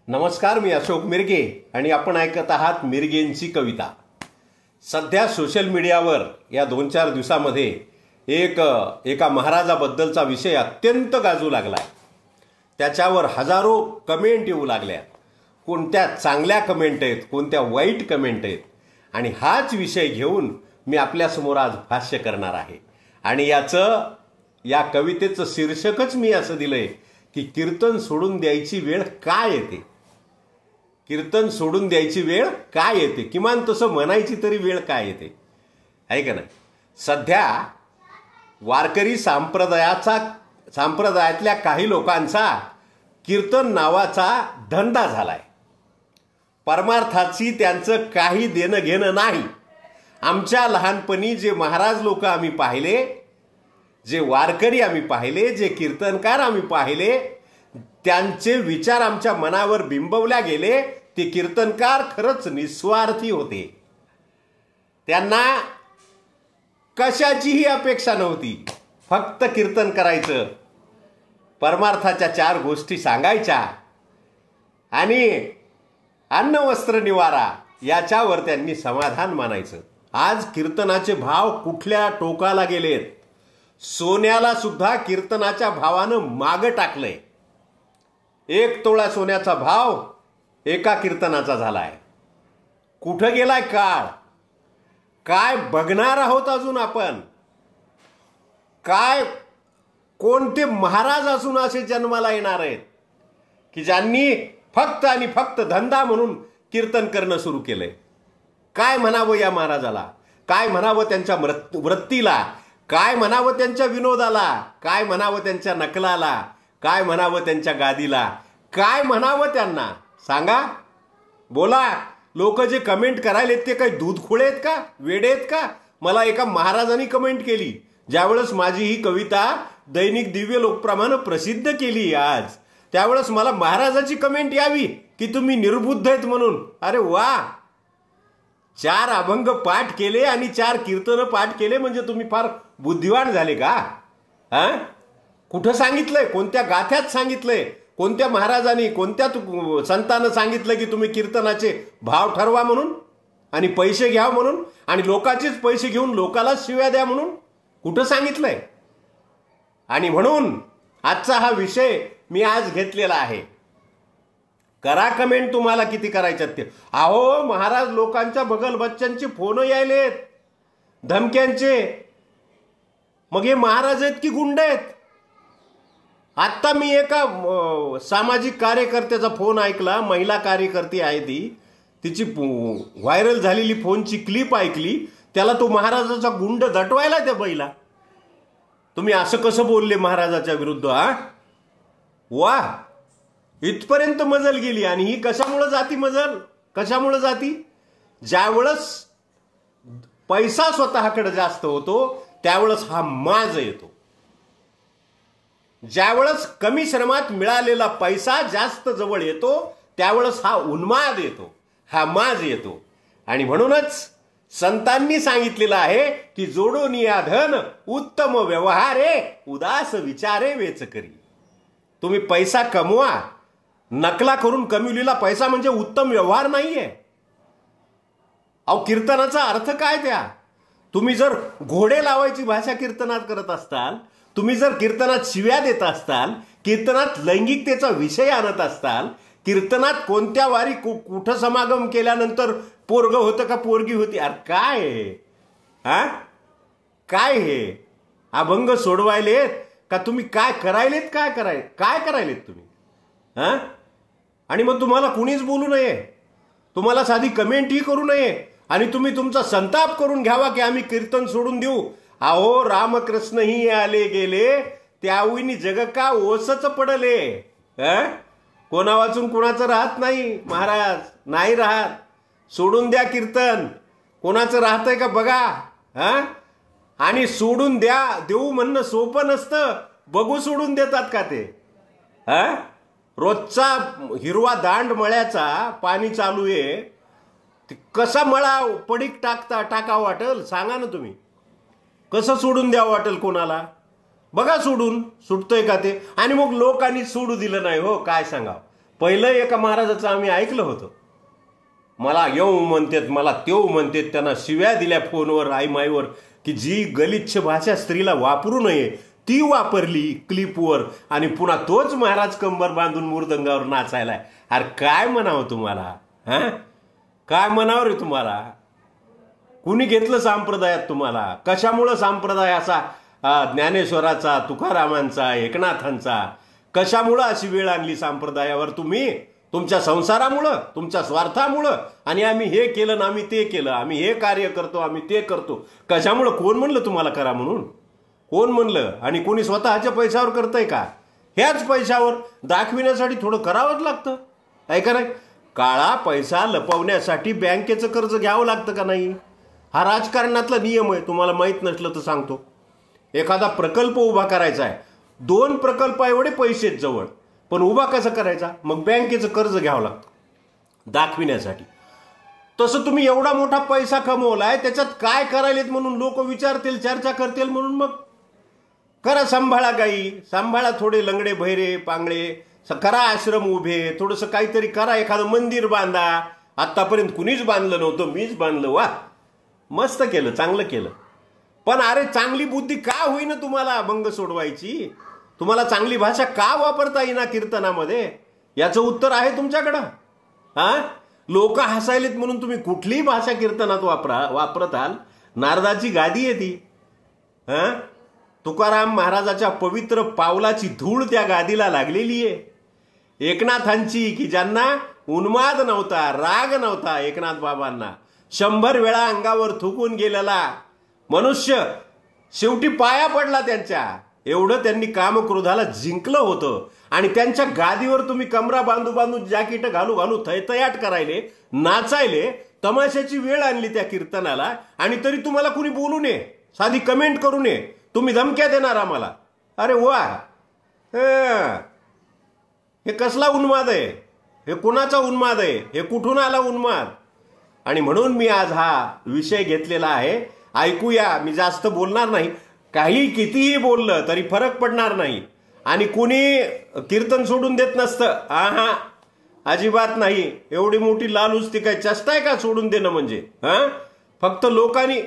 नमस्कार, मी अशोक मिरगे आणि आपण ऐकत आहात मिरगेंची कविता. सध्या सोशल मीडियावर या 2-4 दिवसामध्ये एका महाराजाबद्दलचा विषय अत्यंत गाजू लागलाय. त्याच्यावर हजारो कमेंट येऊ लागल्या. कोणत्या चांगल्या कमेंट आहेत, कोणत्या वाईट कमेंट आहेत. आणि हाच विषय घेऊन मी आपल्यासमोर आज भाष्य करणार आहे. आणि या कवितेचं शीर्षकच मी असं दिलंय की कीर्तन सोडून द्यायची वेळ काय येते. कीर्तन सोडून द्यायची वेळ काय येते, किमान तसं म्हणायची तरी वेळ काय येते, आहे का नाही. सध्या वारकरी संप्रदायातल्या काही लोकांचा कीर्तन नावाचा धंदा झालाय. परमार्थाची त्यांचं काही देणं घेणं नाही. आमच्या लहानपणी जे महाराज लोक आम्ही पाहिले, जे वारकरी आम्ही पाहिले, जे कीर्तनकार आम्ही पाहिले, त्यांचे विचार आमच्या मनावर बिंबवल्या गेले. ते कीर्तनकार खरंच निस्वार्थी होते. त्यांना कशाचीही अपेक्षा नव्हती. फक्त कीर्तन करायचं, परमार्थाच्या 4 गोष्टी सांगायच्या आणि अन्न वस्त्र निवारा याच्यावर त्यांनी समाधान मानायचं. आज कीर्तनाचे भाव कुठल्या टोकाला गेलेत. सोन्याला सुद्धा कीर्तनाच्या भावानं मागं टाकलंय. 1 तोळा सोन्याचा भाव एका कीर्तनाचा झालाय. कुठं गेलाय काळ? काय बघणार आहोत अजून आपण? काय कोणते महाराज असून असे जन्माला येणार आहेत की ज्यांनी फक्त आणि फक्त धंदा म्हणून कीर्तन करणं सुरू केलंय? काय म्हणावं या महाराजाला? काय म्हणावं त्यांच्या वृत्तीला? काय म्हणावं त्यांच्या विनोदाला? काय म्हणावं त्यांच्या नकलाला? काय म्हणावं त्यांच्या गादीला? काय म्हणावं त्यांना? सांगा, बोला. लोक जे कमेंट करायलेत ते काही दूध खोळे आहेत का, वेडे आहेत का? मला एका महाराजांनी कमेंट केली ज्यावेळेस माझी ही कविता दैनिक दिव्य लोकप्रमाणे प्रसिद्ध केली आज, त्यावेळेस मला महाराजाची कमेंट यावी की तुम्ही निर्बुद्ध आहेत म्हणून. अरे वा, 4 अभंग पाठ केले आणि 4 कीर्तन पाठ केले म्हणजे तुम्ही फार बुद्धिवान झाले का? कुठं सांगितलंय? कोणत्या गाथ्यात सांगितलंय? कोणत्या महाराजांनी, कोणत्या संतानं सांगितलं की तुम्ही कीर्तनाचे भाव ठरवा म्हणून आणि पैसे घ्या म्हणून आणि लोकांचेच पैसे घेऊन लोकाला शिव्या द्या म्हणून? कुठं सांगितलंय? आणि म्हणून आजचा हा विषय मी आज घेतलेला आहे. करा कमेंट तुम्हाला किती करायच्यात ते. अहो महाराज, लोकांच्या बगल बच्चांचे फोन यायलेत धमक्यांचे. मग हे महाराज आहेत की गुंड आहेत? आत्ता मी एका सामाजिक कार्यकर्त्याचा फोन ऐकला. महिला कार्यकर्ती आहे तिची व्हायरल झालेली फोनची क्लिप ऐकली. त्याला तो महाराजाचा गुंड दटवायला त्या बाईला. तुम्ही असं कसं बोलले महाराजाच्या विरुद्ध? वा, इथपर्यंत मजल गेली. आणि ही कशामुळे जाती मजल? कशामुळे जाती? ज्यावेळेस पैसा स्वतःकडे जास्त होतो त्यावेळेस हा माज येतो. ज्यावेळेस कमी श्रमात मिळालेला पैसा जास्त जवळ येतो त्यावेळेस हा उन्माद येतो, हा माज येतो. आणि म्हणूनच संतांनी सांगितलेलं आहे की जोडून या धन उत्तम व्यवहारे, उदास विचारे वेच करी. तुम्ही पैसा कमवा. नकला करून कमविलेला पैसा म्हणजे उत्तम व्यवहार नाहीये. अहो, कीर्तनाचा अर्थ काय त्या? तुम्ही जर घोडे लावायची भाषा कीर्तनात करत असताल, तुम्ही जर कीर्तनात शिव्या देत असताल, कीर्तनात लैंगिकतेचा विषय आणत असताल, कीर्तनात कोणत्या वारी कुठं समागम केल्यानंतर पोरग होतं का पोरगी होती? अरे काय हे? काय हे अभंग सोडवायलेत का तुम्ही? काय करायलेत? काय करायलेत तुम्ही? आणि मग तुम्हाला कुणीच बोलू नये, तुम्हाला साधी कमेंटही करू नये आणि तुम्ही तुमचा संताप करून घ्यावा की आम्ही कीर्तन सोडून देऊ. अहो, रामकृष्णही आले गेले त्यावेळी जग का ओसच पडले. कोणा वाचून कुणाचं राहत नाही महाराज, नाही राहत. सोडून द्या कीर्तन. कोणाचं राहतंय का बघा. आणि सोडून देऊ म्हणणं सोपं नसतं. बघू सोडून देतात का ते? रोजचा हिरवा दांड मळ्याचा पाणी चालू आहे, कसा मळा पडीक टाका वाटेल? सांगा ना तुम्ही. कसं सोडून द्यावं वाटेल कोणाला? बघा सोडून सुटतोय का ते? आणि मग लोकांनी सोडू दिलं नाही हो, काय सांगावं. पहिलं एका महाराजाचं आम्ही ऐकलं होतं, मला येऊ म्हणतात, मला तेऊ म्हणतात, त्यांना शिव्या दिल्या फोनवर आईमाईवर, की जी गलिच्छ भाषा स्त्रीला वापरू नये ती वापरली क्लिपवर, आणि पुन्हा तोच महाराज कंबर बांधून मृदंगावर नाचायलाय. अरे काय म्हणावं तुम्हाला? काय म्हणावं रे तुम्हाला? कुणी घेतलं संप्रदायात तुम्हाला? कशामुळं संप्रदाय असा ज्ञानेश्वराचा, तुकारामांचा, एकनाथांचा कशामुळं अशी वेळ आणली संप्रदायावर तुम्ही? तुमच्या संसारामुळं, तुमच्या स्वार्थामुळं. आणि आम्ही हे केलं ना आम्ही ते केलं, आम्ही हे कार्य करतो, आम्ही ते करतो. कशामुळं? कोण म्हणलं तुम्हाला करा म्हणून? कोण म्हणलं? आणि कोणी स्वतःच्या पैशावर करतंय का? ह्याच पैशावर दाखविण्यासाठी थोडं करावंच लागतं, ऐका नाही? काळा पैसा लपवण्यासाठी बँकेचं कर्ज घ्यावं लागतं का नाही? हा राजकारणातला नियम आहे. तुम्हाला माहीत नसलं तर सांगतो. एखादा प्रकल्प उभा करायचा आहे, 2 प्रकल्प एवढे पैसे जवळ, पण उभा कसा करायचा? मग बँकेचं कर्ज घ्यावं लागतं दाखविण्यासाठी. तसं तुम्ही एवढा मोठा पैसा कमवलाय, त्याच्यात काय करायलेत म्हणून लोक विचारतील, चर्चा करतील, म्हणून मग करा, सांभाळा गाई, सांभाळा थोडे लंगडे भैरे पांगळे, करा आश्रम उभे, थोडंसं काहीतरी करा, एखादं मंदिर बांधा. आत्तापर्यंत कुणीच बांधलं नव्हतं, मीच बांधलं. वा, मस्त केलं, चांगलं केलं. पण अरे चांगली बुद्धी का होईना तुम्हाला भंग सोडवायची? तुम्हाला चांगली भाषा का वापरता येईना कीर्तनामध्ये? याचं उत्तर आहे तुमच्याकडं. लोक हसायलेत म्हणून तुम्ही कुठलीही भाषा कीर्तनात वापरताल. नारदाची गादी आहे ती. तुकाराम महाराजाच्या पवित्र पावलाची धूळ त्या गादीला लागलेली आहे. एकनाथांची, की ज्यांना उन्माद नव्हता, राग नव्हता, एकनाथ बाबांना 100 वेळा अंगावर थुकून गेलेला मनुष्य शेवटी पाया पडला त्यांच्या. एवढं त्यांनी कामक्रोधाला जिंकलं होतं. आणि त्यांच्या गादीवर तुम्ही कमरा बांधू बांधू, जॅकेट घालू घालू थैथयाट करायले, नाचायले. तमाशाची वेळ आणली त्या कीर्तनाला, आणि तरी तुम्हाला कुणी बोलू नये, साधी कमेंट करू नये. तुम्ही धमक्या देणार आम्हाला. अरे वा, हे कसला उन्माद आहे? हे कुणाचा उन्माद आहे? हे कुठून आला उन्माद? आणि म्हणून मी आज हा विषय घेतलेला आहे. ऐकूया. मी जास्त बोलणार नाही. काही कितीही बोललं तरी फरक पडणार नाही. आणि कुणी कीर्तन सोडून देत नसतं. अजिबात नाही. एवढी मोठी लालूच ती काय चेष्टा आहे का सोडून देणं म्हणजे? फक्त लोकांनी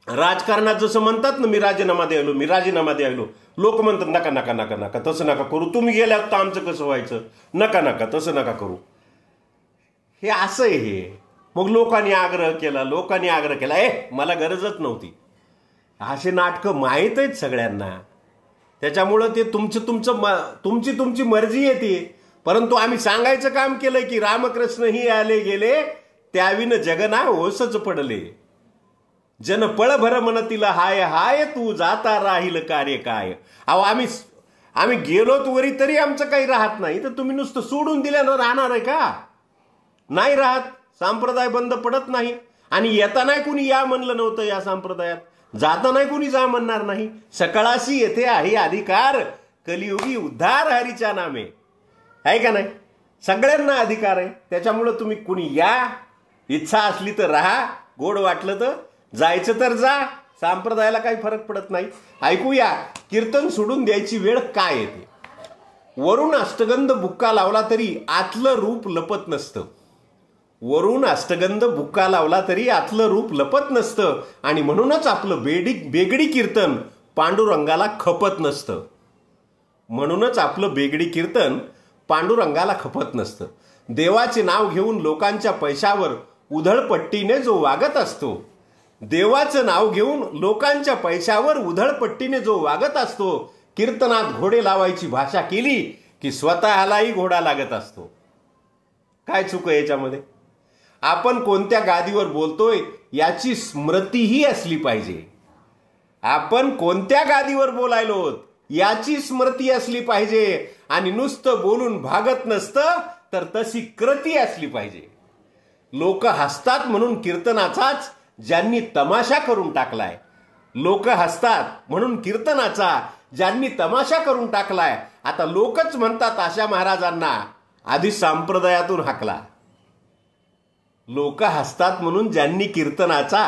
राजकारणात जसं म्हणतात ना, मी राजीनामा द्यायलो, मी राजीनामा द्यायलो. लोक म्हणतात नका नका नका नका, तसं नका करू. तुम्ही गेल्यात तर आमचं कसं व्हायचं? नका नका, तसं नका करू. हे असं आहे हे. मग लोकांनी आग्रह केला, मला गरजच नव्हती. असे नाटकं माहीत आहेत सगळ्यांना. त्याच्यामुळं ते तुमची मर्जी येते. परंतु आम्ही सांगायचं काम केलंय की रामकृष्णही आले गेले, त्याविन जगना ओसच पडले. जन पळभर म्हणतीला हाय हाय, तू जाता राहील कार्य काय. अहो आम्ही गेलोत वरी तरी आमचं काही राहत नाही, तर तुम्ही नुसतं सोडून दिल्यानं राहणार आहे का? नाही राहत. संप्रदाय बंद पडत नाही. आणि येता नाही कुणी या म्हणलं नव्हतं या संप्रदायात, जाता नाही कुणी जा म्हणणार नाही. सकळाशी येथे आहे अधिकार, कलियुगी उद्धार हरीच्या नामे. आहे का नाही? सगळ्यांना अधिकार आहे. त्याच्यामुळं तुम्ही कुणी या, इच्छा असली तर राहा, गोड वाटलं तर जायचं तर जा. संप्रदायाला काही फरक पडत नाही. ऐकूया कीर्तन सोडून द्यायची वेळ काय येते. वरून अष्टगंध बुक्का लावला तरी आतलं रूप लपत नसतं. वरून अष्टगंध बुक्का लावला तरी आतलं रूप लपत नसतं. आणि म्हणूनच आपलं बेगडी कीर्तन पांडुरंगाला खपत नसतं. म्हणूनच आपलं बेगडी कीर्तन पांडुरंगाला खपत नसतं. देवाचे नाव घेऊन लोकांच्या पैशावर उधळपट्टीने जो वागत असतो, देवाचं नाव घेऊन लोकांच्या पैशावर उधळपट्टीने जो वागत असतो, कीर्तनात घोडे लावायची भाषा केली की स्वतःलाही घोडा लागत असतो. काय चूक आहे याच्यामध्ये? आपण कोणत्या गादीवर बोलतोय याची स्मृतीही असली पाहिजे. आपण कोणत्या गादीवर बोलायलो याची स्मृती असली पाहिजे. आणि नुसतं बोलून भागत नसतं, तर तशी कृती असली पाहिजे. लोक हसतात म्हणून कीर्तनाचाच ज्यांनी तमाशा करून टाकलाय, लोक हसतात म्हणून कीर्तनाचा ज्यांनी तमाशा करून टाकलाय, आता लोकच म्हणतात अशा महाराजांना आधी संप्रदायातून हाकला. लोक हसतात म्हणून ज्यांनी कीर्तनाचा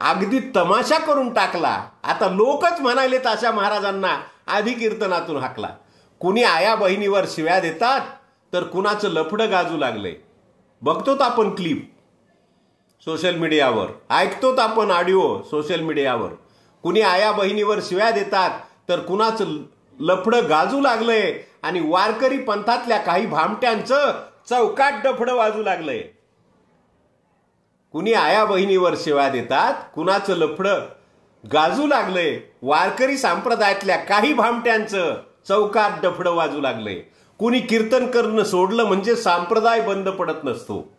अगदी तमाशा करून टाकला, आता लोकच म्हणालेत अशा महाराजांना आधी कीर्तनातून हाकला. कुणी आया बहिणीवर शिव्या देतात, तर कुणाचं लफडं गाजू लागलंय. बघतोत आपण क्लिप सोशल मीडियावर, ऐकतोत आपण ऑडिओ सोशल मीडियावर. कुणी आया बहिणीवर शिव्या देतात तर कुणाचं लफडं गाजू लागलंय आणि वारकरी पंथातल्या काही भामट्यांचं चौकाट डफडं वाजू लागलंय. कुणी आया बहिणीवर शिव्या देतात, कुणाचं लफडं गाजू लागलंय. वारकरी संप्रदायातल्या काही भामट्यांचं चौकात डफडं वाजू लागलंय. कुणी कीर्तन करणं सोडलं म्हणजे संप्रदाय बंद पडत नसतो.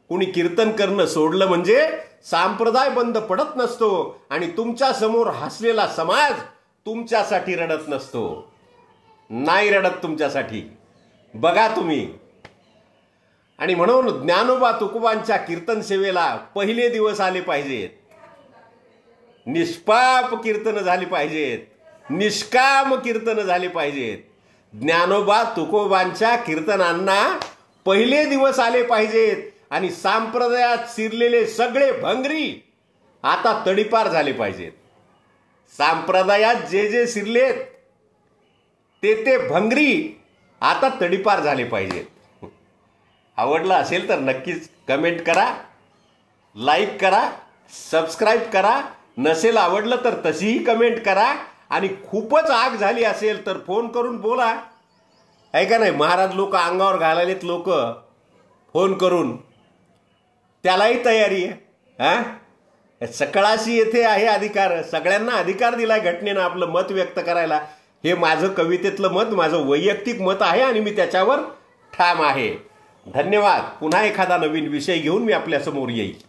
कुणी कीर्तन करणं सोडलं म्हणजे संप्रदाय बंद पडत नसतो. आणि तुमच्या समोर हसलेला समाज तुमच्यासाठी रडत नसतो. नाही रडत तुमच्यासाठी. बघा तुम्ही. आणि म्हणून ज्ञानोबा तुकोबांच्या कीर्तन सेवेला पहिले दिवस आले पाहिजेत. निष्पाप कीर्तन झाली पाहिजेत. निष्काम कीर्तन झाली पाहिजेत. ज्ञानोबा तुकोबांच्या कीर्तनांना पहिले दिवस आले पाहिजेत. आणि संप्रदायात शिरलेले सगळे भंगरी आता तडीपार झाले पाहिजेत. संप्रदायात जे जे शिरलेत ते भंगरी आता तडीपार झाले पाहिजेत. आवडलं असेल तर नक्कीच कमेंट करा, लाईक करा, सबस्क्राईब करा. नसेल आवडलं तर तशीही कमेंट करा. आणि खूपच आग झाली असेल तर फोन करून बोला. आहे का नाही. महाराज लोक अंगावर घालायलेत लोक फोन करून. त्यालाही तयारी आहे. सकळाशी येथे आहे अधिकार. सगळ्यांना अधिकार दिलाय घटनेनं आपलं मत व्यक्त करायला. हे माझं कवितेतलं मत, माझं वैयक्तिक मत आहे आणि मी त्याच्यावर ठाम आहे. धन्यवाद. पुन्हा एखादा नवीन विषय घेऊन मी आपल्यासमोर येईल.